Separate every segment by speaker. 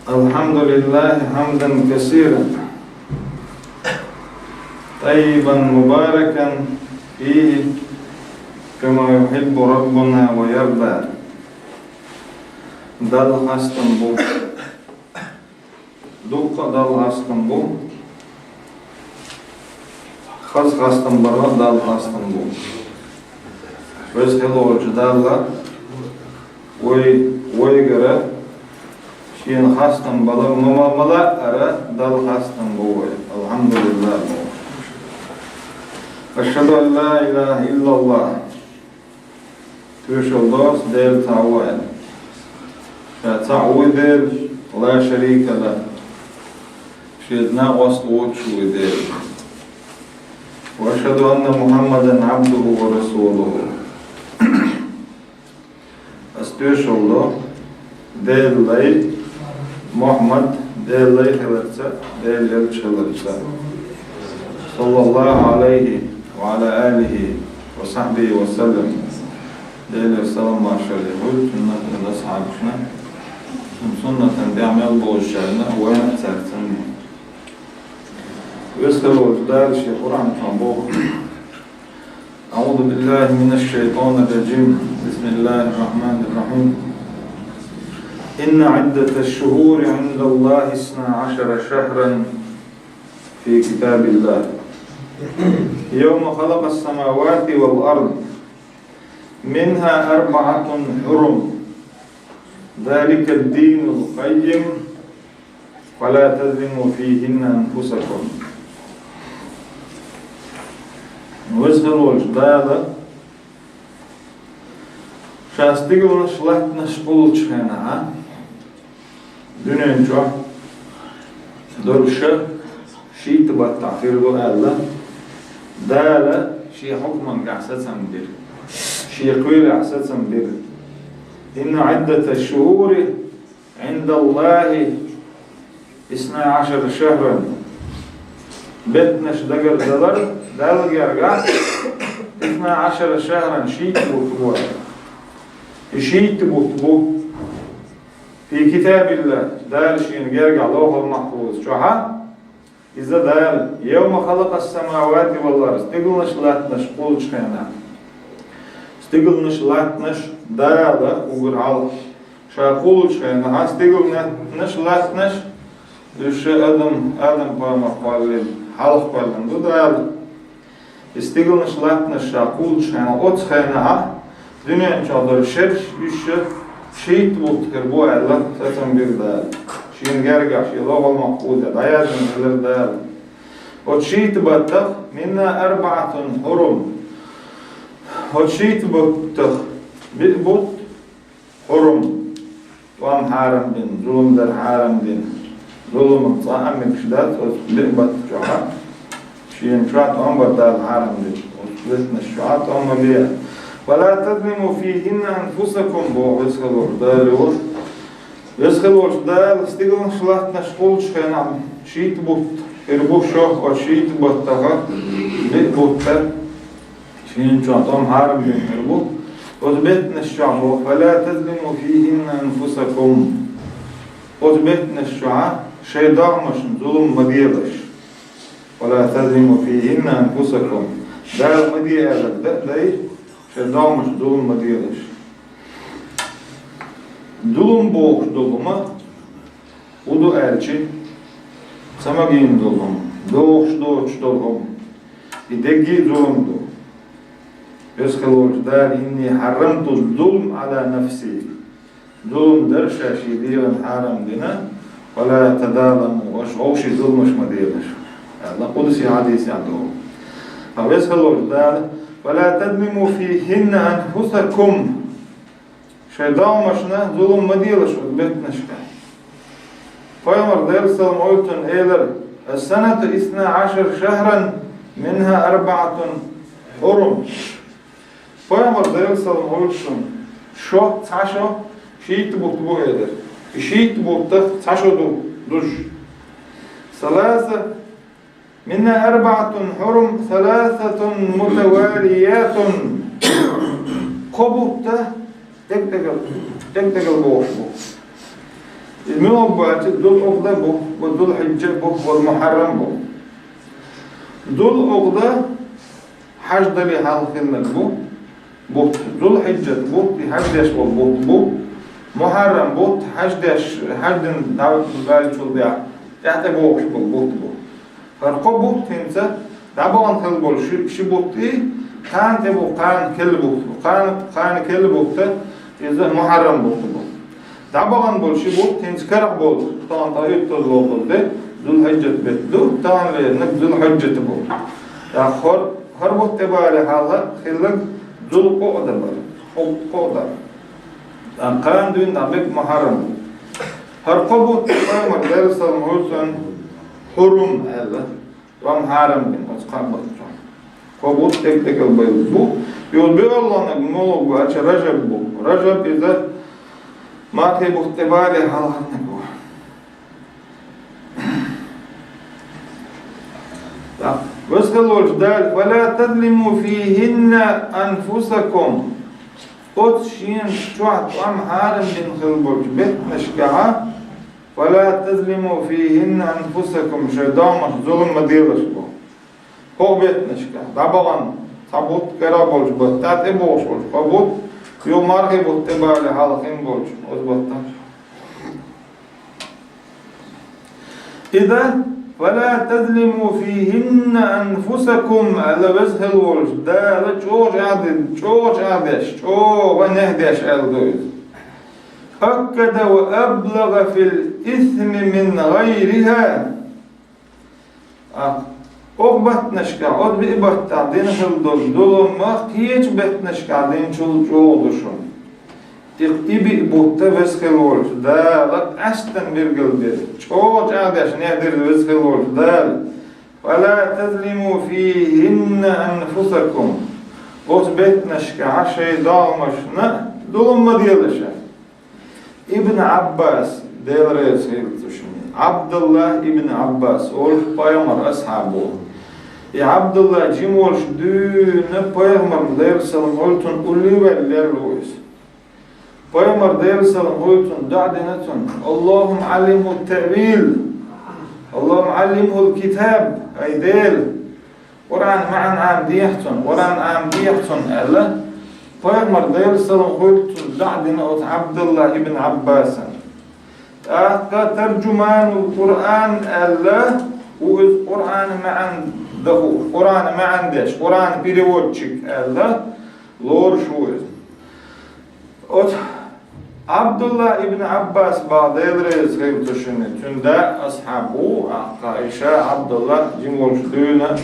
Speaker 1: الحمد لله حمدا كثيرا طيبا مباركا فيه كما يحب ربنا ويرضى. Dal hastan bu, dukka dal hastan bu, khaz hastan barra dal hastan bu. Öz helolcu dalla, oy göre şiyen hastan bala mamamala ara dal hastan bu. Elhamdülillah. Eşhedü en la ilahe illallah. Tüşoldos del tawal. تعوذر لا شريك له شهدنا وصلوت شوذر وأشهد أن محمدا عبده ورسوله أستوش الله ديل لي محمد ديل لي خلرسة ديل يلش خلرسة صلى الله عليه وعلى آله وصحبه وسلم ديل السلام ما شاء الله سنة الأصحابنا سنة بعمل بوجهنا وين ترتم ويسكر وجدال شيخ قرآن فنبوه. أعوذ بالله من الشيطان الرجيم. بسم الله الرحمن الرحيم. إن عدة الشهور عند الله 12 شهرا في كتاب الله يوم خلق السماوات والأرض منها 4 حرم ذلك الدين القيم فلا تظلموا فيهن أنفسكم. وزهروا الجدال شاستيقوا نشلات نشقول شخينا دنيا جو درشة شي تبقى تعفير دو ألا دالة شي حكما قعسة سنبير شي قويل قعسة سنبير. إن عدة الشهور عند الله 12 شهرا بتنش دقر دلر دال جرجع 12 شهرا شيت بوتبو شيت بوتبو في كتاب الله دال شين جرجع لوح المحفوظ شوها إذا دال يوم خلق السماوات والأرض تقولنش لا تنشقول شخينا تقولنش لا تنش دالا وقرعال شاقول شخينا هاس تقولنش لا تنش لش آدم بارما قالين حلق قالين دو دالا استقولنش لا تنش شاقول شخينا أوت شخينا ها دنيا إن شاء الله شرش يش شيت بوتكر بو الله ساتن بير دال شين جرجع شي الله المقودة دايات من غير دال وشيت بطخ منا 4 حرم وشيت بطخ بيت حرم وام حرم دين ظلم در حرم دين ظلم صاحب مكشدات وبيت جوها شين شات ام بدال حرم دين وثلثنا الشعات ام بيا ولا تظلموا فيهن انفسكم بو يسخلوا دالو يسخلوا دال استيغن شلات نشقول شخنا شيت بوت اربو شو وشيت بطخ بيت بوتر شين شات ام حرم دين اربو وذبتنا الشعب فلا تظلموا فيهن أنفسكم وذبتنا الشعب شيطان مش ظلم مديرش ولا تظلموا فيهن أنفسكم دار مديرش ده شيطان مش ظلم مديرش ظلم بوش ظلمه ودو أرشي سماجين ظلم دوش ظلم يدقي ظلم دو يسخلوا جدال إني حرمت الظلم على نفسي ظلم درشا شي ديوان حرم دينا ولا تظالموا وشي ظلم مش مدينش الله قدسي حديث عندهم فيسخلوا جدال ولا تظلموا فيهن أنفسكم شيطان مشنا ظلم مدينش وذبتنش فيمر درسل موتن إيلر السنة 12 شهرا منها 4 حرم فيمر درسل موتن شو تعشو شيت بوتبو eder شيت بوتخ تعشو دوش 3 منها 4 حرم 3 متواليات قبوته تك تك بوش من أبوات دول أقدى بو ودول حجة بو والمحرم بو دول أقدى حج دلي حال خلنا بو دول حجة بو حج داش بو محرم بو حج داش حج دعوة الغالي شو ضيع يعني بوش بو فرقو بو تنسى دعوة خل بول شو بوتي كان تبو كان كل بو كان كل بوته إذا محرم بو دعوة بول شو بو تنسى كرق بول طان طايب تزوج ده ذو حجة بدو طان لنك ذو حجة بو يا خر بو تبالي حالها خلك ذو قوة بول قوة كان دين نبيك محرم هر قبو تبالي مدرسة المحسن حرم هذا ومحرم بين أسقام بطران قبو تك البيض يقول بي الله نجمله بأش رجب بو رجب إذا ما تبو تبالي حالها نبو واسقلوا الجدال ولا تظلموا فيهن أنفسكم أتشين شوعت وام حارم بن خلبوش بيت نشكعة ولا تظلموا فيهن أنفسكم شيطان ظلم مديرش بو هو بيت نشكعة دابغان صبوت كرابوش بطات إبوش قبوت يوم مرغي بطبع لحالخين بوش أزبطان إذا ولا تظلموا فيهن أنفسكم على وجه الورج دا جوج عدش ونهدش الدوز أكد وأبلغ في الإثم من غيرها أقبت نشكا أدبئبت تعدين خلدوز دولو ما كيش بت نشكا دين شل جودشون إبي بوتا وسخل ورج دال أشتن برجل بير شوج عادش نهدر وسخل ورج دال ولا تظلموا فيهن أنفسكم أثبت نشكا عشي دامشنا دولم ما ديالشا ابن عباس ديل رئيس هيلتشني عبد الله ابن عباس أول بايمر أصحابه يا عبد الله جيمورش دون بايمر ديل سلام قلتن قولي والليل لويس بايمر دير سلام قلتن دعدنتن اللهم علمه التأويل اللهم علمه الكتاب أي ديل قرآن معن عام ديحتن قرآن عام ديحتن ألا بايمر دير سلام قلتن دعدنت عبد الله ابن عباس أحقى ترجمان القرآن ألا والقرآن معن دهو قرآن معن ديش قرآن بيريوتشك ألا لور شويز عبد الله ابن عباس بعد يدرس غير تشني تندا أصحابه عائشة عبد الله جمهور شدونا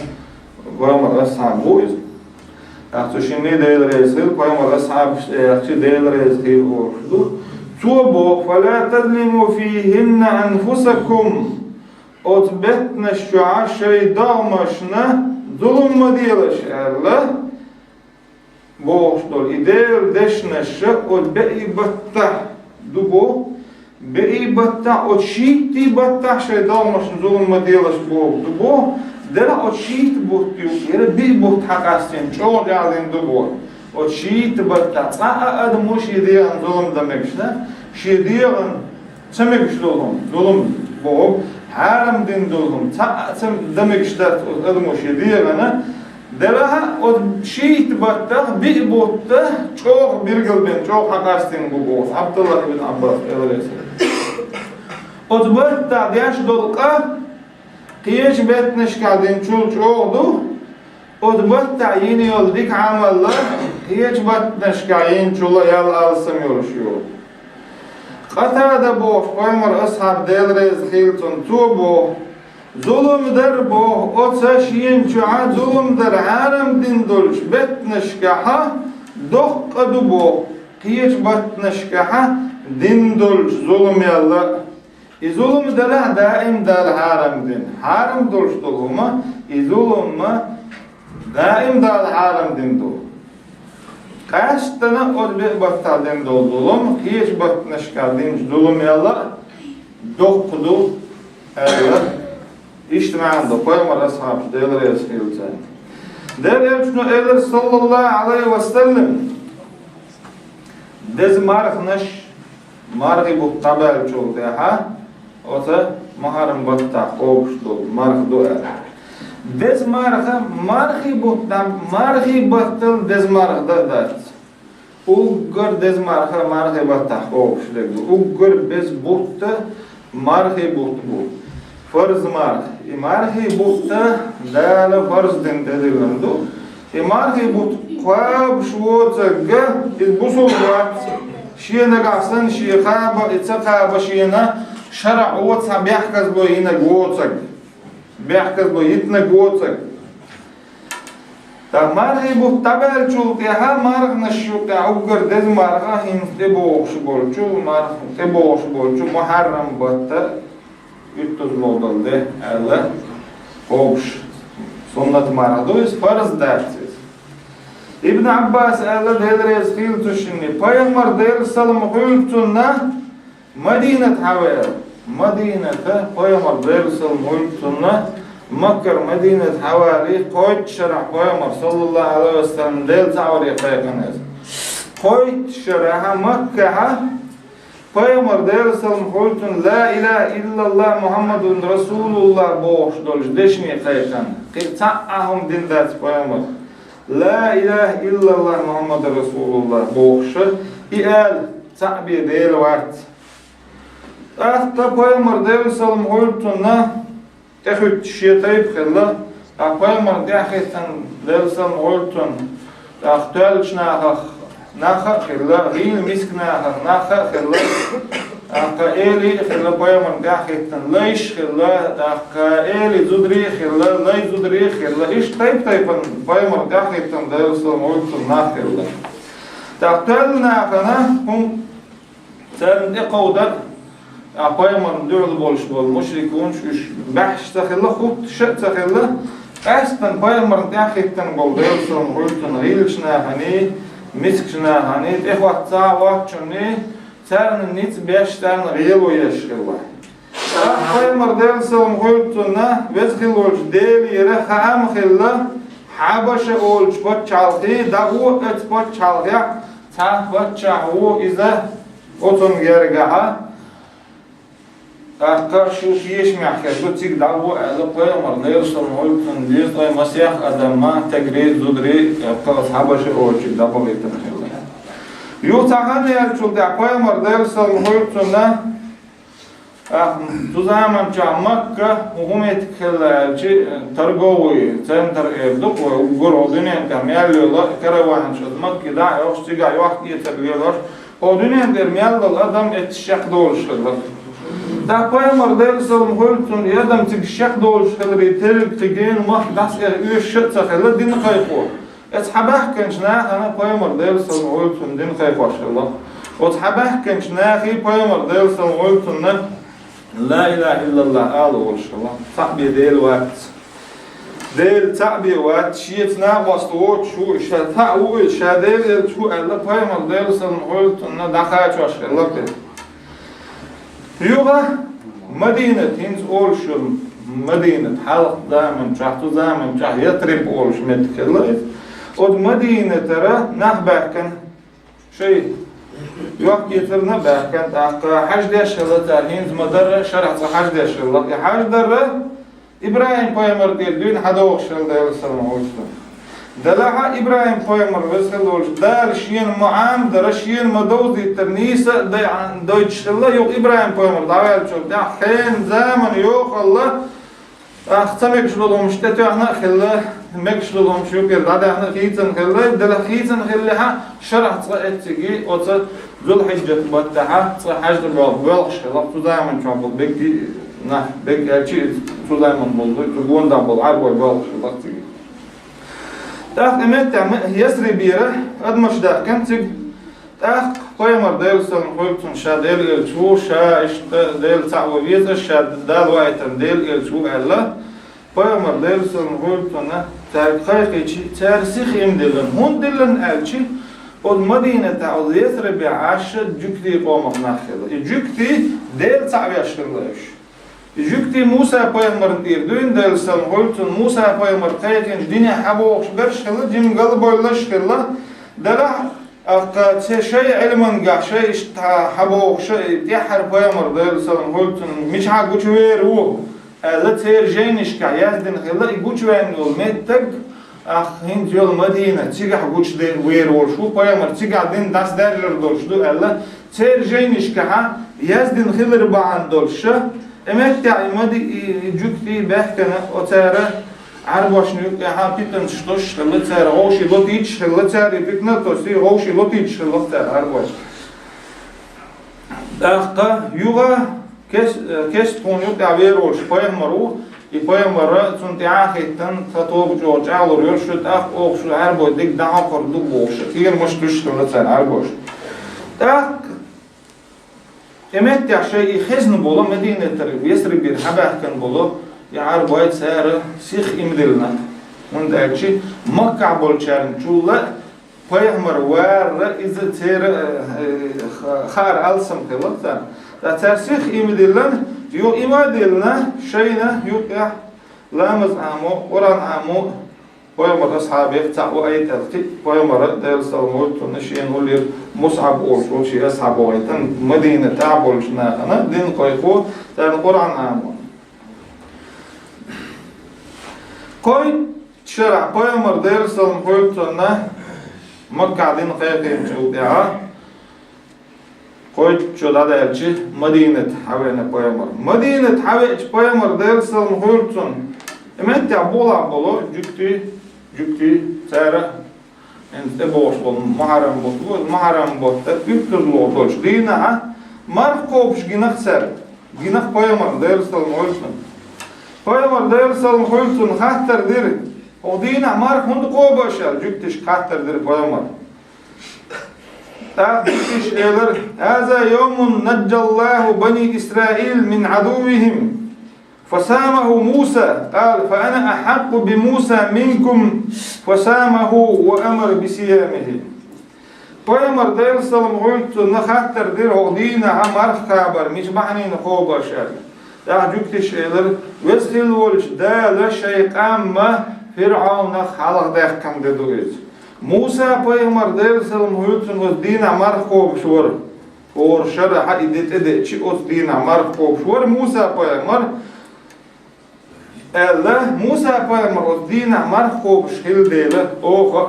Speaker 1: وهم أصحابه أختشني يدرس غير وهم أصحاب يدرس غير وشدو توبوا فلا تظلموا فيهن أنفسكم أثبتنا الشعاع شيء ضامشنا ظلم مديلش الله بوشتول إدير دشنش od بقي بطح دبو بقي بطح od شيتي بطح شيطان مش نزول ما ديلش بو دبو دلا od شيت بوتيو يرى بي بوت حقاستين شو جالين دبو od شيت بطح أد مش يدير نزول دمكشنا شيديرن سمكش دولهم بو حرم دين دولهم سم دمكشتات أد مش يدير أنا دلها od شيت بطه بي بوته çok birgil ben çok hakastin bu Abdullah ibn Abbas öyleyse od botta diaş dolqa qiyeş betneş kadin çul çoğdu od botta yeni yol dik amallar qiyeş betneş kayin çula yal alsam yoruşuyor qatada bu Ömer ashab delrez khilton tubo zulüm der bu o saşiyen çuğa zulüm der haram din dolş betneşkaha doqqadu bu qiyeş betneşkaha din dolş zulüm yalla zulüm der daim der haram din haram dolş dolma zulüm daim der haram din dol kaçtana olbe battadin doldulum qiyeş betneşka din zulüm yalla doqqadu Allah İşte عنده قيمر أصحاب ديلر يسخيل تاني دير يبشنو إلر صلى الله عليه وسلم دز معرف نش marhi bu tabel çoldu ha. Ota maharım batta qoğuşdu marhi doğa. Dez marhi buttan marhi batıl dez marhda da. Uggur dez marhi batta qoğuşdu. Uggur bez butta marhi but bu. Farz marhi butta dala farz den dedilendi. Marhi but qab şuotsaga iz busulvat şiyana qasan şiqaba itsaqaba şiyana şara otsa bihkaz boyina gotsak. Bihkaz boyitna gotsak. Ta marhi but tabel çulti ha marhna şuqa uggur dez marha hinte boğuş bolçu marhi boğuş bolçu muharram batta 300 modelde ala boğuş. Sunnat marhadoyuz farz dersiz. İbn Abbas Allah delrez qiltushinni Peygamber der sallam qultunna Madinat havel. Madinata Peygamber der sallam qultunna Makkar Madinat havali qoyt şarah Peygamber sallallahu aleyhi ve sellem del tavri qayqanız. Qoyt şaraha Makkaha Peygamber der sallam qultun la ilahe illallah Muhammedun Rasulullah boğuş dolj deşni qayqan. Qita'ahum dindat Peygamber La ilahe illallah Muhammed Resulullah boğuşu İ'al ta'bi değil vart. Ahta Peygamber değil sallam qultunna Tehut şiyatayip khilla Peygamber dehitan değil sallam qultun Ahtal şnaha naha khilla Gil misk naha khilla Ahka eli khilla Peygamber dehitan Layş khilla Ahka eli zudri khilla Lay zudri khilla İş taypan Peygamber dehitan değil sallam qultun naha khilla Tahtal nahana hum Sen qawdar Peygamber dördü boluştu bol müşrikun şuş bahş takhilla khut şat takhilla aslan Peygamber dehitan qol değil sallam qultun Gil şnahani misk şnahani ehvat ta'vat çuni Sen nit beşten gıyıl oyaşkırlar. Peygamber der sallam qultunna vezgil olç del yere ham khilla Habaşa olç pot çalgı dagu et pot çalgı ta pot çahu iza otun gergaha Ahka şu yeşmiyahke bu tik dagu ala Peygamber der sallam qultun diz ay masih adamma tegri zudri qas habaşa olç dagu etin khilla Yuhtaqan yelçulda Peygamber der sallam qultunna Tuzaman cha Makka hukumet kıllarçı targovi center evduk ve gorodinen kamyalıyorlar karavan şod Makka'da yoxtiga yoq yetirliyorlar o dünyen der miyallal adam etişak doğuşlar da Peygamber der sallam qultun adam tişak doğuşlar biterik tegen mahdas üç şatsalı din qayqo ashabah kançna ana Peygamber der sallam qultun din qayqoşlar o ashabah kançna Peygamber der sallam qultun La ilahe illallah alı oluşallah. Ta'bi değil vakt. Değil ta'bi vakt. Şiyetna bastı o şu ta'u şadel şu Allah Peygamber değil sallam qultunna daqa çoşallah dedi. Yuga Medinet hins oluşul Medinet halk zaman çahtu zaman çah yatrib oluş metkellah. O Medinetere nahbakan şey Yok getirne belki hac deşilir tarihiniz madar şerh hac deşilir. Hac derre İbrahim Peygamber dün hada oxşaldı sallallahu aleyhi ve sellem. Dalaha İbrahim Peygamber sallallahu aleyhi ve sellem dar şiyen muam dar şiyen maduz ternisa Deutschland yok İbrahim Peygamber davet çok da hen zaman yok Allah Ahtamek şulum işte tuhna khilla mek şulum şu bir da ahna khitsan khilla dala khitsan khillaha şerh etgi o Zulhicce battaha hajr bol şalaq tuzaman çabul bekti nah bek elçi tuzaman boldu tuğundan bol arboy bol şalaq tigi Emet Yesribire admaş derken Peygamber değil sallam qultun şadel elçu şa işte del ta'viyet şad dal waytan del elçu Allah Peygamber değil sallam qultun tarqiqi tarsih imdilen hun dilen elçi o Medine'te o Yesrib'e aşı cükti qomaq naxılı cükti del ta'viyaşkırlayış cükti Musa Peygamber dirdün del sallam qultun Musa Peygamber qayqin dünya haboq berşkılı jim gal boylaşkılı dala أق شيء علما قا شيء حبوق شيء تحر بيمر دير سلام قلتن مش حاجوش ويرو لا ترجينش كا يهدن خلا يقولش وين يول متك أخ هند يول مدينة تيجي حاجوش دير ويرو شو بيمر تيجي عدين داس دارجر دولش دو ألا ترجينش كا يهدن خلا ربعان دولش أمتى مدي جوكتي بحكنا أتارا عرباش نيوك حابيتن شتوش خلا تار غوشي لطيش خلا تار يفكنا توسي غوشي لطيش خلا تار عرباش أخا يوغا كيس تونيو تعبيروش بيمرو يبيمر تنتعاخي تن تطوب جورج على يرشد أخ أوش عربو ديك دعاقر دوبوش كثير مش تشتغل تار عرباش أخ أمتى شيء خزن بولا مدينة يسري بير حباه كان بولا يعرف وايد سعر سيخ إمدلنا من ذاك شيء مكع بولشان شولا بيهمر وار إذا تير خار ألسم خلاص لا سيخ إمدلنا يو إمدلنا شينا يوقع لامز عمو وران عمو بيهمر أصحابي تعو أي تلتي بيهمر دير سلمول تنشين ولير مصعب أوشو شيء أصحاب وايتن مدينة تعبولشنا أنا دين قيقو تان قران عمو كوي شرع بيامر دير سلم قلتنا مكة دين قيقين جودها كوي شو هذا يلشي مدينة حوينا بيامر مدينة حويج بيامر دير سلم قلتن إمتى عبولا جكتي سارة انت بوش محرم بوت يكتر لوطوش دينا مرقوبش جناح سر جناح بيامر دير سلم قلتن بيامر دير سلم قلتن خاطر دير ودينا مارك هند قوباشل جكتش خاطر دير بيامر جكتش إلر هذا يوم نجى الله بني إسرائيل من عدوهم فسامه موسى قال فأنا أحق بموسى منكم فسامه وأمر بصيامه بيامر دير سلم قلتن خاطر دير ودينا مارك خابر مش بحنين قوباشل جكتش إلر وسخل ولش دا لشيء قام فرعون خلق ده كم ددويز موسى بيامر دير سلم هيوتن ودينا مرخوب شور اور شرع حديت ادي شي ودينا مرخوب شور موسى بيامر الله موسى بيامر ودينا مرخوب شيل ديله اوخ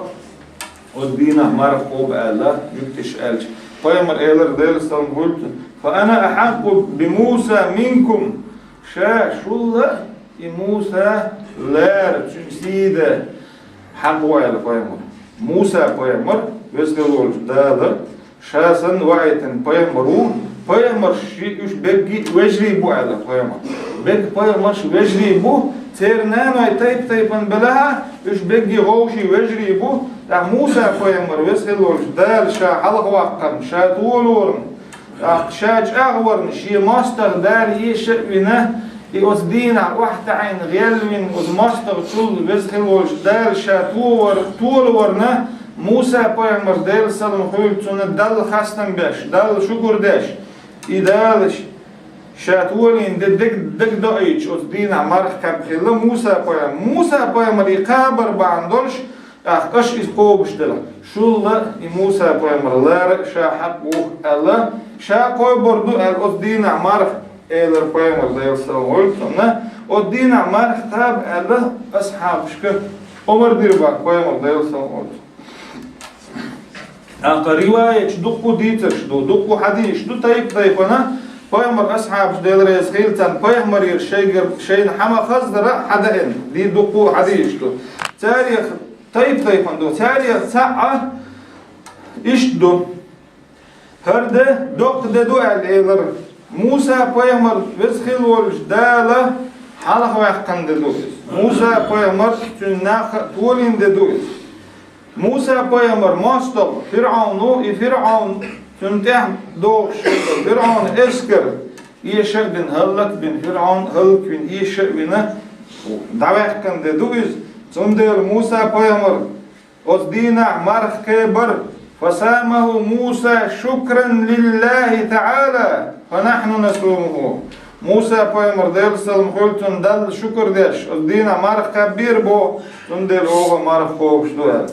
Speaker 1: ودينا مرخوب الله جكتش الج بيامر إلر دير سلم هيوتن فأنا أحق بموسى منكم شاء موسى لار سيدة حقوا على بيامر موسى بيامر ويسقلول دادا شاسن وعيتن بيامر شيء بيجي وجري بو على بيامر بيامر شو وجري بو تيرنا تايبن بلها بيجي غوشي وجري بو موسى بيامر ويسقلول دال شا حلق وقم شا طولورن شاج أغورن شي ماستر دار يشقنا يوزدينا واحد عين غيلمن وزماستر طول بزخل وجدار شاتور طول ورنا موسى بيامر دير سلم خلتون دل خاستن باش دل شكر داش إدالش شاتولين دك دايش وزدينا مرخ كبخلا موسى بيامر يقابر باندولش أخش إسقوبش دلا شو الله موسى بيامر لار شا حقوه الله شا قوي بردو الوزدينا مرخ إلى بيامر دير سلم خلتون ودينا مرخ تاب الله أصحاب شك عمر ديربا بيامر دير سلم خلتون رواية شدوكو ديتر شدوكو حديث شدو طيب أنا بيامر أصحاب ديل رئيس خيلتان بيامر يرشيجر شين حما خزر حدائن دي دوكو حديث شدو تاريخ طيب أندو تاريخ ساعة إشدو هرده دوك ددو الإيلر موسى بيامر وزخيل والجدالة حلق ويحكم ددو موسى بيامر تناخ طولين ددو موسى بيامر ماستر فرعون تنتح دوغ شغل فرعون اسكر يشق بن هلك بن فرعون هلك بن يشق بن دعوة كان دوز تندر موسى بيامر أصدينا مرخ كبر فسامه موسى شكرا لله تعالى فنحن نصومه موسى بيامر دير سلم خلتن دل شكر ديش أصدينا مرخ كبير بو تندر اوه مرخ خوبش دوال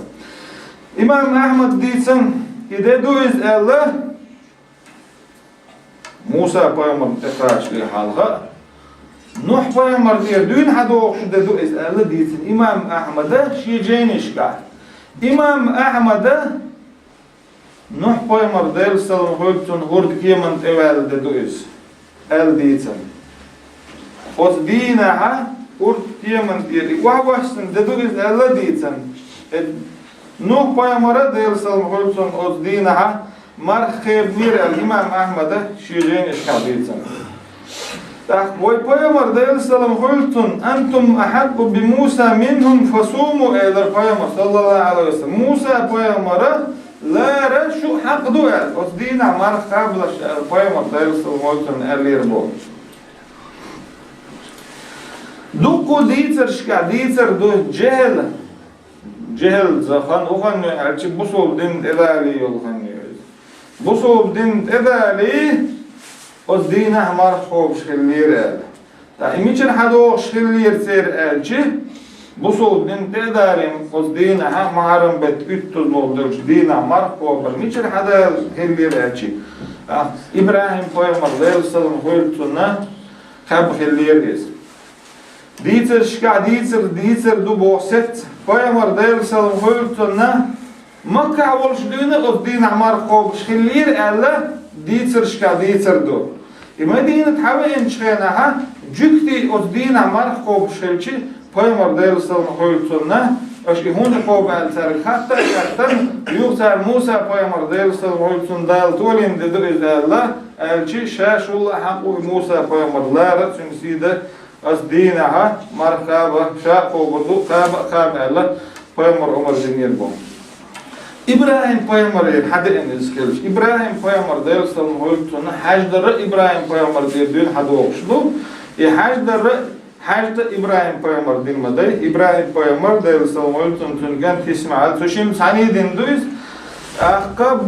Speaker 1: إمام أحمد ديسن gide duiz Allah Musa peygamber tekrar halqa Nuh peygamber diyor dün hadi okşu dedu iz Allah diyesin İmam Ahmed'e şiyeceğini işgal. İmam Ahmed'e Nuh peygamber değil sallallahu aleyhi ve sellem hurdik yemen evvel dedu iz el diyesin. O dinaha hurdik yemen diyor. Vahvahsın dedu iz Allah diyesin. Nuh peygamber değil sallallahu aleyhi ve sellem o dinaha markheb mir el İmam Ahmed'e şiyeceğini işgal diyesin. Peygamber de sallam qultun antum ahabbu bi Musa minhum fasumu eder Peygamber sallallahu aleyhi ve sellem Musa peygambere lara şu haqdu el o dina mar qabla Peygamber de sallam erler bu duku ditser do cehel zahan ohan alçı bu sol din edali yolhan bu sol din edali o dina marxob şillir. Ta imiçin hado şillir ser elçi bu soğudun tedarim o dina ha maram bet üttüz moldur dina marxob imiçin hada şillir elçi. İbrahim peygamber sallallahu aleyhi ve sellem hab şillir is. Ditser du boset peygamber sallallahu aleyhi ve sellem Makka oluşduğunda o dina marxob şillir Allah ditser do. Medine thawen şenaha cükti o dina marxob şelçi Peygamber sallallahu aleyhi ve sellem aşki hun qoba al-tarikhatta yaktan yuqtar Musa Peygamber sallallahu aleyhi ve sellem dal tolim dedi Allah elçi şaşullah haqu Musa Peygamberler sünside as dinaha marxaba şaqobu qaba Allah Peygamber Ömer dinir bu İbrahim peygamber hadeniz kelmiş. İbrahim peygamber sallallahu aleyhi ve sellem hacdara İbrahim peygamber diye hadı okşudu. Hacda İbrahim peygamber dinmedi. İbrahim peygamber sallallahu aleyhi ve sellem tüngen tismal. Tuşim sani dindüz.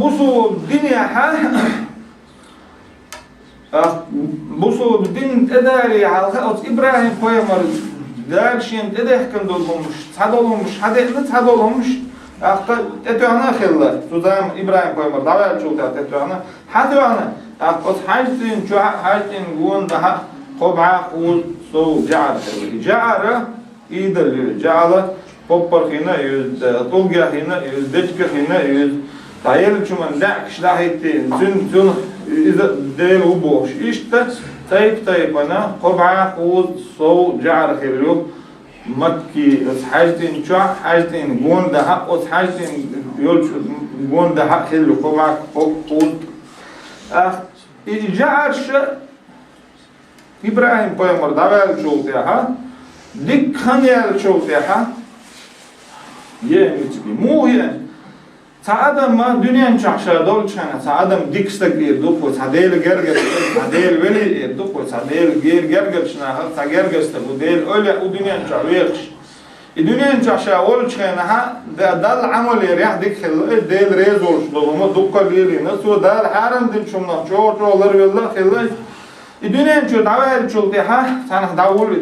Speaker 1: Busu dünya busu din edari halka İbrahim peygamber derşin edehken dolmuş. Tad olmuş. Aqqa etüana xilla. Sudam İbrahim peygamber davet çultat etüana. Hadüana. Aqqa hajtin gun daha qob'a qul so ja'ar. Ja'ara idel ja'ala poppar hina yüz tulga hina yüz deçke hina yüz tayel çuman da'ş dahitti. Zün del u boş. İşte tayip ana qob'a qul so ja'ar xillu. Makki hajtin çua hajtin gonda hajtin yol gonda xillu qob'a qul ijar İbrahim peygamber davel çoltiha dik khaniyal çoltiha yemitki muhiyen adam ma dünyanın çaşa dolçana adam dikstak bir dupo sadel gerger sadel veli dupo sadel gerger şuna ha gergerste bu değil öyle o dünyanın çaşa dünyanın çaşa olçana ha dal amal yer dik değil rez oluşdu ama dukka değil nasıl dal haram din şunlar çoğular vallahi Allah dünyanın çaşa davel çoltiha sana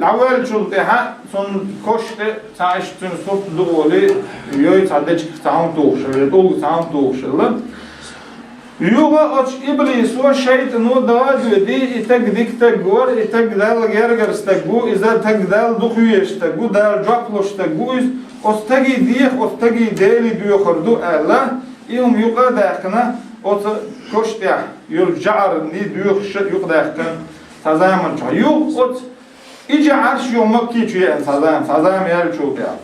Speaker 1: davel çoltiha son koşte taştın soplu oli yoy sadece tam doğuşu dolu tam doğuşu yoga aç iblis ve şeytan o da dedi itek dikte gor itek dal gergerste bu izler tek dal dokuyeste bu dal japloste bu iz ostagi diye ostagi deli diyor kurdu Allah yum yuqa daqna o koşte yol jar ni diyor yuqdaqan tazaman yok ot İyice arş yomak geçiyor sazam yer çok ya.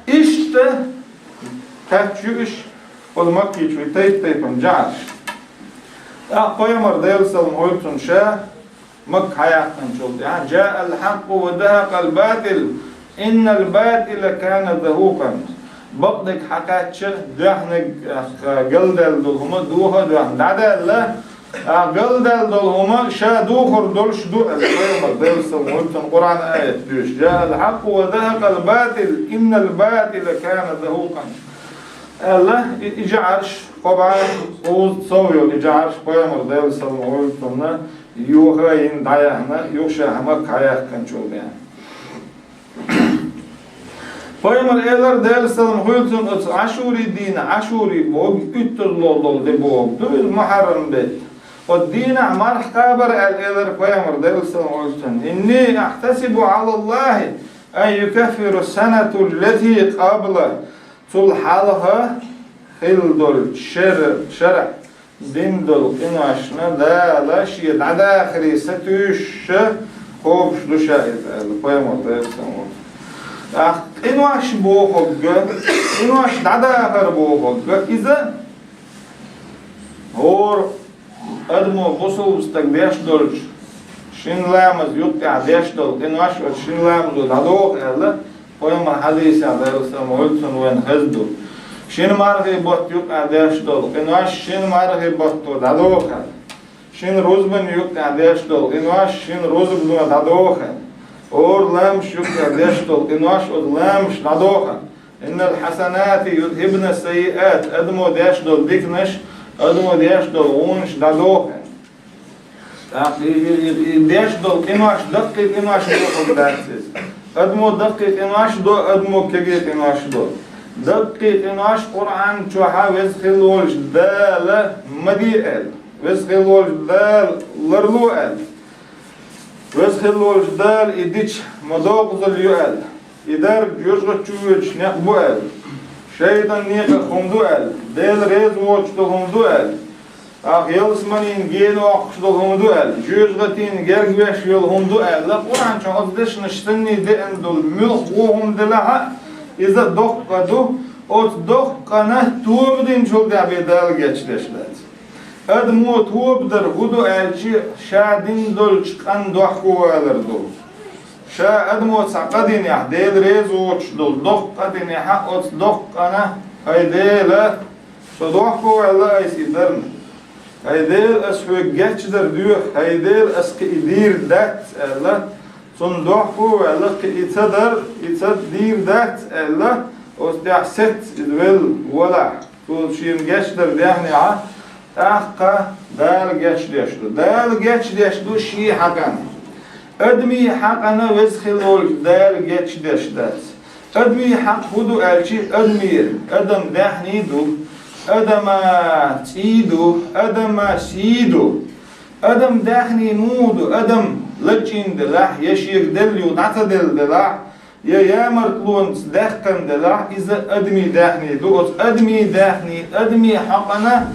Speaker 1: İşte kaçış olmak geçiyor. Tayip arş. Peygamber de sallallahu aleyhi ve sellem mak hayatın çok ya. Ca'al hakku ve dahaqal batil. İnnel batile kana zahuqan. Baktık hakatçı dahne galdel dolhuma duha dada Galdel dolhuma şaduhur dolş du el-Peygamber dersin ve Kur'an ayet diyor. Ca'al hakku ve dahaqal batil. İnnel batile kana zahuqan. Allah icarş qob'a oğuz soğuyor icarş Peygamber dersin ve yuhayın dayahna yokşahama kayakkan çoldu yani. Pojmar eler delsalım huyutun öt aşuri dine aşuri bog ütterlol de bog duyul muharram be. O dine marh kabar el eler pojmar delsalım huyutun. İnni ahtasibu alallahi en yukeffiru senetu leti qabla tulhalha hildol şerh dindol inaşna dala şiyet adâkhiri setüş خوب شلوشا القيامة تيسمون إنواش بوخوج إنواش دعدا آخر بوخوج إذا هور أدمو بوصل بستقديش دولش شين لامز يقطع ديش دول إنواش شين لامز ودعدوخ إلا قيامة حديث على السلام ولتن وين هزدو شين مارغي بوت يقطع ديش دول إنواش شين مارغي بوت ودعدوخ شين روزبن يقطع ديشتول إنواش شين روزبن دادوخا أور لامش يقطع ديشتول إنواش أود لامش دادوخا إن الحسنات يذهبن السيئات أدمو ديشتول ديكنش أدمو ديشتول ونش دادوخا ديشتول إنواش دقيق إنواش دوخم دارسيس أدمو دقيق إنواش دو أدمو كجيق إنواش دو دقيق إنواش قرآن شوحا ويسخلولش دالة مديئل ويسخلولش دال لرلوال ويسخلولش دال إديش مدوغزل يوال إدار يوشغ تشويش نقبوال شيطان نيقى خمدوال دال ريز ووشتو خمدوال يلس منين جيلو أخشتو خمدوال جوشغتين جرقبش يل خمدوال لا قرآن شو أصدش نشتني دين دول ملخ وهم دلها إذا دقدو أوت دقنا توبدين شو دعبي دال geçleşlet أدمو توبدر هدو ألشي شادين دول شقن دوحكو ألردو شا أدمو سقدين يحديل ريزوش دول دقدين يحقوت دقنا هيديلا شو دوحكو ألا أيسيدرن هيديل أسفو جاتشدر دوح هيديل أسكي إدير دات ألا صن دوحكو ألا إتدر إتدير دات ألا أستيح ست إدويل ولا تول شين جاتشدر ديحني أحقا دال geçleşdu. Dal geçleşdu şi hakan. Admi haqana vezkhilol dal geçleşdat. Admi haq hudu elçi admir. Adam dahnidu. Adama tidu. Adama sidu. Adam dahni mudu. Adam lachin delah. Yeşir delyu natadel delah. Ya yamartlun dahkan delah. İza admi dahnidu. Admi dahni. Admi haqana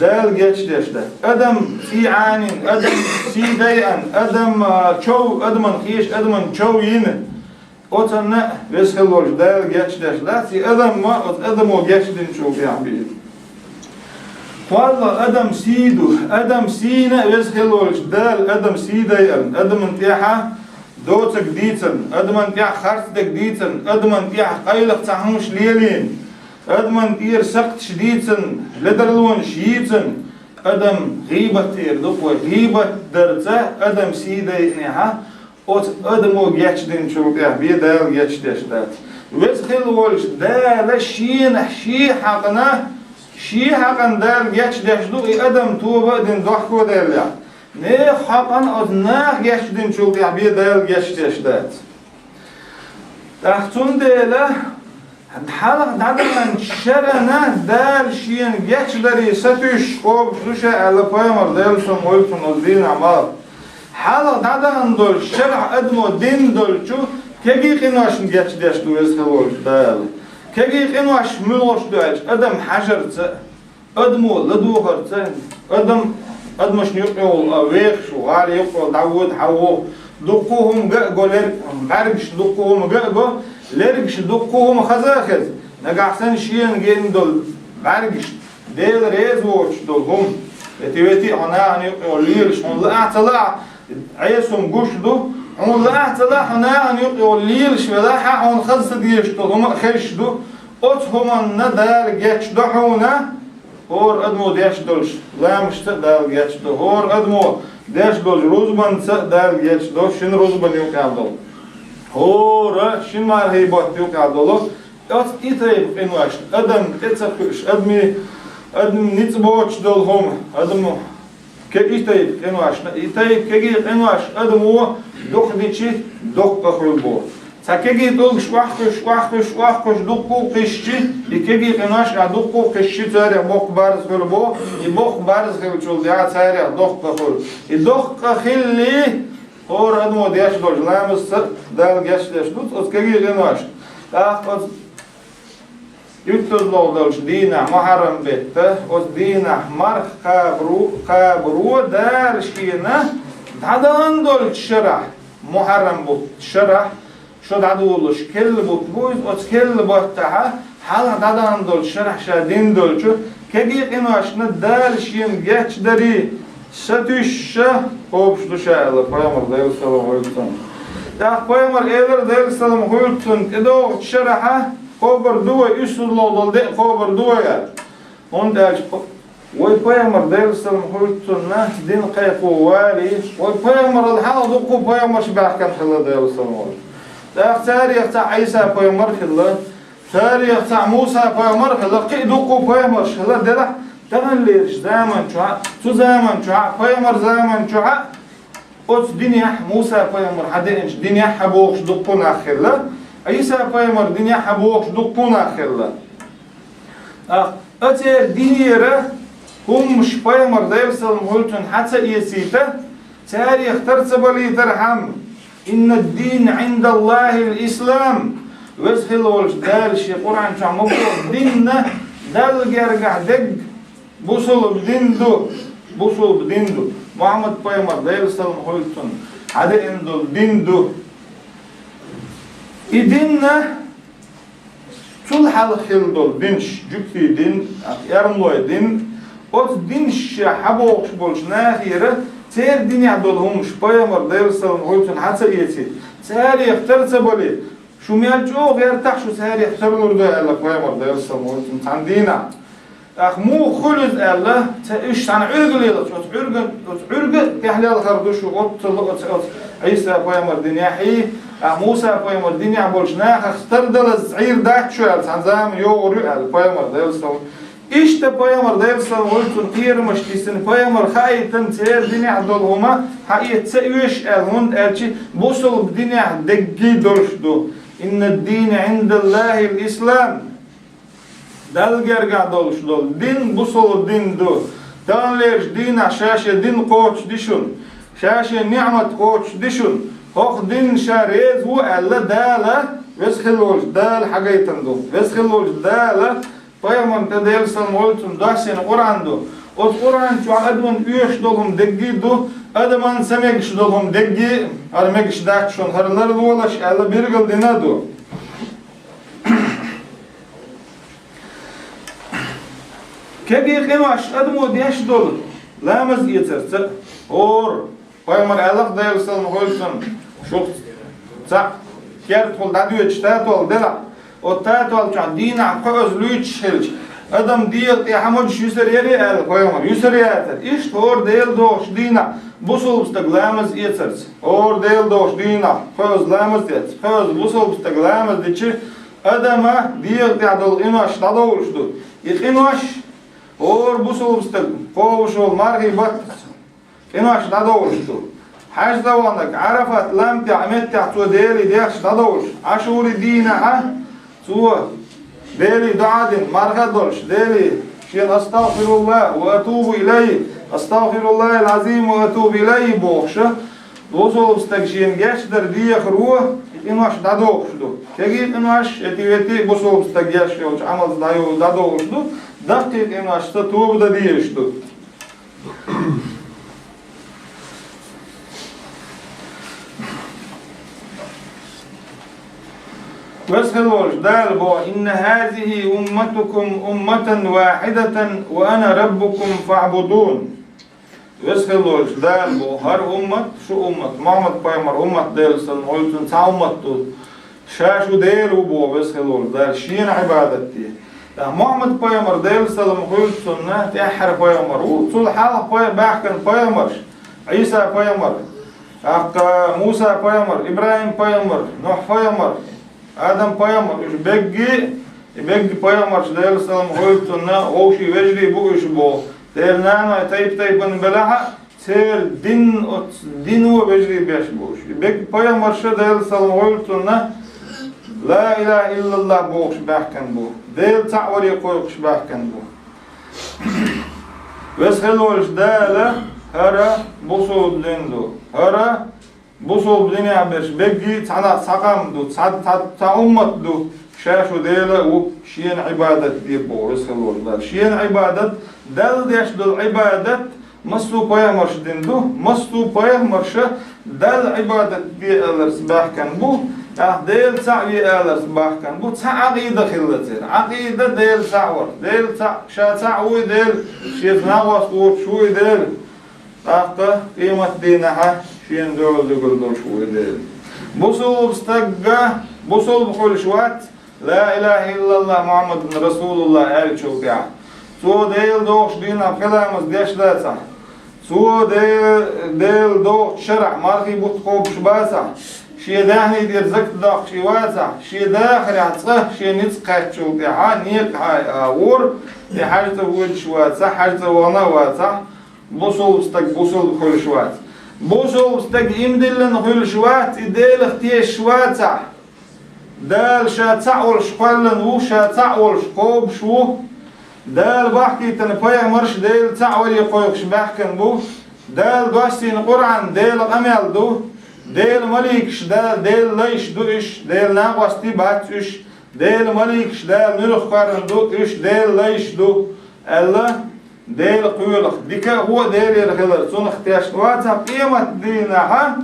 Speaker 1: دال geçleşti. Adam si'anin, adam si'dayan, adam çoğ, adamın hiç, adamın çoğ yine. Otanna veshelol dal geçleşti. Adam ma, adam o geçtin çoğ yapıyor. Valla adam sidu, adam sine veshelol dal, adam si'dayan, adamın tiha dotak ditan, adamın tiha khartak ditan, adamın tiha qaylık tahmuş liyelin. أدمن إير سقط شديداً لدرلون شيئاً أدم غيبة إير دقوة غيبة درتا أدم سيدة إنها أوت أدمو جاتشدين شوك بيدال جاتشدش دات ويسخل ولش دال شي حقنا شي حقن دال جاتشدش دو أدم توبة دين ضحكو دال نه حقن أدناخ جاتشدين شوك بيدال جاتشدش دات تحتون داله حلق دادن شرنا دال شين geçleri satış kov şuşa alpayamar delson olsun odin amal حلق دادن dol şerh admo din dol şu kegi qinaşın geçdeş dues xalol dal kegi qinaş müloş dal adam hajartsa admo laduhartsa adam admoş yuqol aveq şu gali yuqol davud hawo duquhum goler barbish duquhum go لرجش دقوهم خزاخز نجحسن شيئا جين دول برجش ديل ريزوش دول هم تبتي أنا يعني يقوليش هم لا أطلع عيسهم جوش دو هم لا أطلع أنا يعني يقوليش ولا حق هم خلص ديش دول هم خش دو أتهم الندار جتش دحونا هور أدمو ديش دولش لا مش تدار جتش دو هور أدمو ديش دول روزبان تدار جتش دو شين روزبان يوكل دول هورا شين مار هي بوتيو كادولو أت إتريب إنواش أدم تتسخش أدم نتبوش دولهم أدم كإتريب إنواش إتريب كجي إنواش أدم هو دخ ديشي دخ كخلبو سكجي تقول شواخش دقو قشي يكجي قناش دقو قشي تاري بوق بارز خل بو يبوق بارز خل شول يا تاري دق خل يدق خلي اور ادمو ديش دوج لامس دال جاش ديش دوت اسكجي قناش تاخذ يتلو دوج دينا محرم بيت اس دينا مرخ قابرو دار شينا هذا دول شرح محرم بو شرح شد عدولش كل بوتبوز أو كل بوتها حال هذا دول شرح شادين دول شو كبير إنه عشنا دال شين جاتش دري ستوش خوبش دوشاله بيامر دايل سلام هويلتون ده بيامر إيدر دايل سلام هويلتون إدو شرحه خبر دوا يسود لو دل خبر دوا يا هون داش وي بيامر دايل سلام هويلتون نه دين قيقو والي وي بيامر الحال دقو بيامر شبه كان حلا دايل سلام هويلتون تاريخ تاع عيسى بيامر خلا تاريخ تاع موسى بيامر خلا قيدوكو بيامر خلا دلا تمن ليش زمان شو زمان شو بيامر زمان شو اوت دنيا موسى بيامر حدينش دنيا حبوش دقونا خلا عيسى بيامر دنيا حبوش دقونا خلا اتر دينيره هم مش بيامر دايرسل مولتون حتى يسيتا تاريخ ترتبلي ترحم إن الدين عند الله الإسلام وسهل والجدال شي قرآن شو عمو ديننا دال جرجع دق بوصل بديندو محمد بيامر دايرسل مولتون هذا إندو ديندو إديننا صلح الخيل دول دينش جبتي دين يرملوي دين أوت دينش حبوش بولش ناخيرة تير دين يعدلهم شبايمر دايرسل مولتون حتى يتي تاريخ ترتبولي شو ميالجو غير تحشو تاريخ ترلو على بايمر دايرسل مولتون عندنا أخ مو خلد الله تإيش عن عرق ليلة عرق يحلى الخردوش وقط عيسى بايمر دنيا حي موسى بايمر دنيا بولش ناخ اختردل الزعير داك شو عن زام يوري على بايمر دايرسل إيش تبايمر دايرسل مولتون خير مش تيسن بايمر خايتن تير دنيا عدلهما حقيقة تأويش الهند ألشي بوصل بدنيا دقي دولشدو إن الدين عند الله الإسلام دل جرجع دولشدو دين بوصل دين دو دان ليش دين شاشة دين قوتش ديشون شاشة نعمة قوتش ديشون هوخ دين شاريز هو ألا دالة وسخلوش دال حقيقة دو وسخلوش دالة بايمر دايرسل مولتون داسين قرآن دو القرآن شو أدمن يوش دولهم دقي دو أدمن سمعش دولهم دقي أرمعش داكشون هرلر دولاش ألا بيرجل دينا دو كبي قنواش أدمو ديش دول لامز يتر اور بايمر ألق دايرسل مولتون شو تا كير تقول دادويتش تاتول دلا وتاتول شو دينا قوز لويتش هلش أدم ديل يحمد يسر يري أل بايمر يسر ياتر إيش اور ديل دوش دينا بوصل بستقلامز يترس اور ديل دوش دينا قوز لامز يترس قوز بوصل بستقلامز ديش أدم ديل يعدل إنوش تدولش دو يخينوش اور بوصل بستق قوشول مارغي بات إنوش تدولش دو حاج دوانك عرفت لم تعمد تحتو ديلي ديخش تدولش عشور دينا تو ديلي دعادين مارغدولش ديلي شين أستغفر الله وأتوب إليه أستغفر الله العظيم وأتوب إليه بوخشة وصل بستقشين جاش در ديخ روح إنوش دادوخش دو تجي إنوش اتيوتي بوصل بستقياش يوش عمل دايو دادوخش دو دقيق إنوش تتوب دا ديش دو واسهلوش دالبو إن هذه أمتكم أمة واحدة وأنا ربكم فاعبدون واسهلوش دالبو هر أمة شو أمة محمد بايمر أمة ديلسل مولتون تا أمتو شاشو ديلو بو واسهلوش دال شين عبادتي محمد بايمر ديلسل مولتون تأحر بايمر وطول حالة باحكن بايمرش عيسى بايمر موسى بايمر إبراهيم بايمر نوح بايمر آدم بايمر إيش بيجي بايمر شديل سلام هولتنا أوشي وجري بوش بو تيرنا تايب بنبلعها تير دين هو بجري بيش بوش بيجي بايمر شديل سلام هولتنا لا إله إلا الله بوش بحكن بو ديل تعور يقولش بحكن بو بس خلوش دالة هرا بوصل بلندو هرا بوصل بلني عبش بيجي تعنا سقام دو تعمت دو شاشو ديلا وشين عبادة ديبو بس خلوش دال شين عبادة دال ديش دل عبادة مستو بايا مرشدين دو مستو بايا مرشة دال عبادة دي ألرس بحكن بو ديل تعوي ألرس بحكن بو عقيدة خلتين عقيدة ديل تعور ديل شا تعوي ديل شيز ناقص شوي ديل أخطأ قيمة دينها شين دول دول شوي ديل بوصل بستقى بوصل بقول شوات لا إله إلا الله محمد رسول الله آل شوكيع سو ديل دوش دينا بكلامز ديش لاتسا سو ديل دوش شرع مارخي بوتقوب شباسا شي داهني دير زكت داق شي واسا شي داخل عتصه شي نتسقات شوكيع نيق هاي آور دي حاجة ويل شواتسا حاجة وانا واتسا بوصل بستق بوصل بكل شوات بوصل بستق إمدلن خل شوات ديل اختيش شواتسا دال شاتعول شقلن وشاتعول شقوب شو دال بحكي تنبايا مرش ديل تعول يقويقش بحكن بو دال دوستين قرعن ديل غميل دو ديل مليكش ديل ليش دو إش ديل ناقوستي باتش ديل مليكش ديل نلخ قرن دو إش ديل ليش دو الله ديل قيولخ ديكا هو ديل يرخلر سون اختياش واتسا قيمة دينها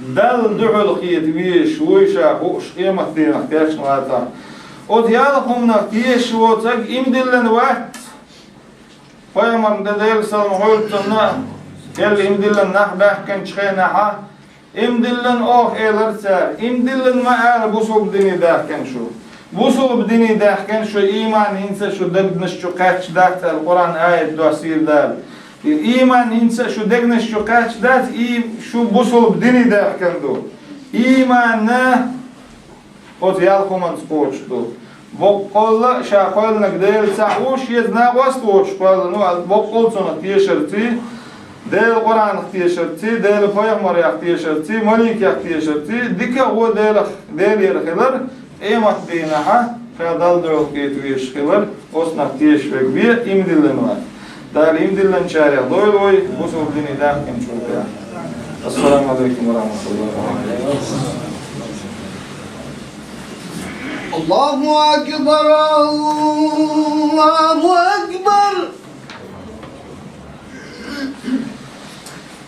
Speaker 1: دل دعو الخيط ويش ويشا هوش قيمة دين اختياش نواتا وديالهم نختيش وتاق إمدلن وات فيمر ديل سلمحول تنا يلي إمدلن نحبه كان شخينها إمدلن أوخ إيلرسا إمدلن ما آل بوصل بديني داخ كان شو بوصل بديني داخ كان شو إيمان إنسا شو دقنش شو قاتش داخت القرآن آية دواسير دال الإيمان إنسا شو دقنش شو قاتش دات شو بوصل بديني داخ كان دو إيمان نا قد يالكم انسقوش دو بقول شاقولنا قديل سعوش يزنا وستوش قول نو بقول صنع تيشرتي ديل قرآن اختيشرتي ديل فيغمر اختيشرتي مليك اختيشرتي ديك هو ديل يرخلر إيمت دينها فيضل دعو كيتو يشخلر وصنا اختيش فكبير إمدلن وات دال إمدلن شارع دويل وي بوصل ديني داخل كنشوفها السلام عليكم ورحمة الله وبركاته
Speaker 2: الله أكبر الله أكبر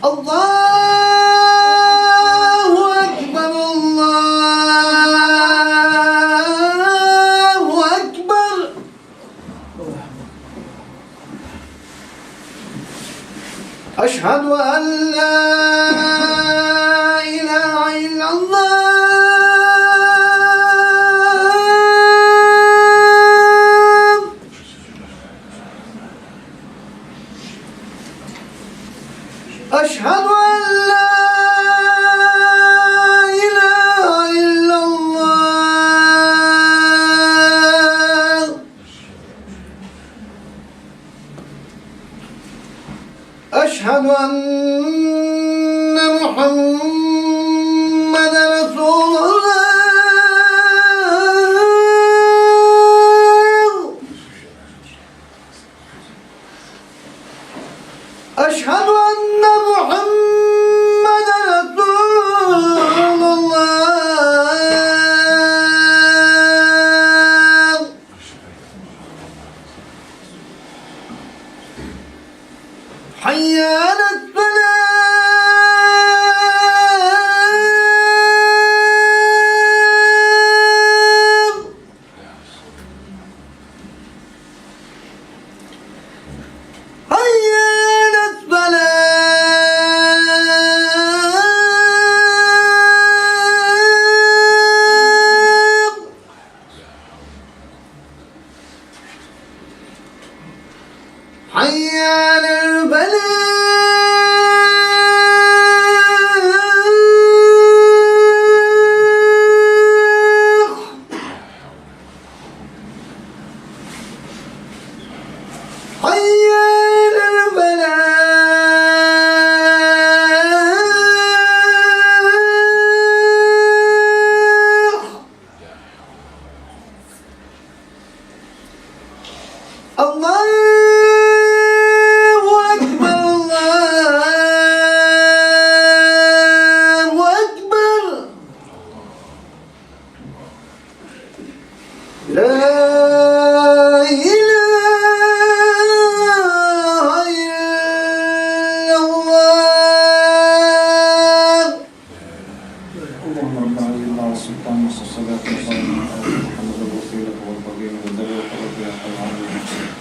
Speaker 2: الله أكبر الله أكبر أشهد أن لا إله إلا الله أشهد أن لا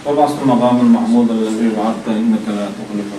Speaker 1: وابعث المقام المحمود الذي وعدته إنك لا تخلف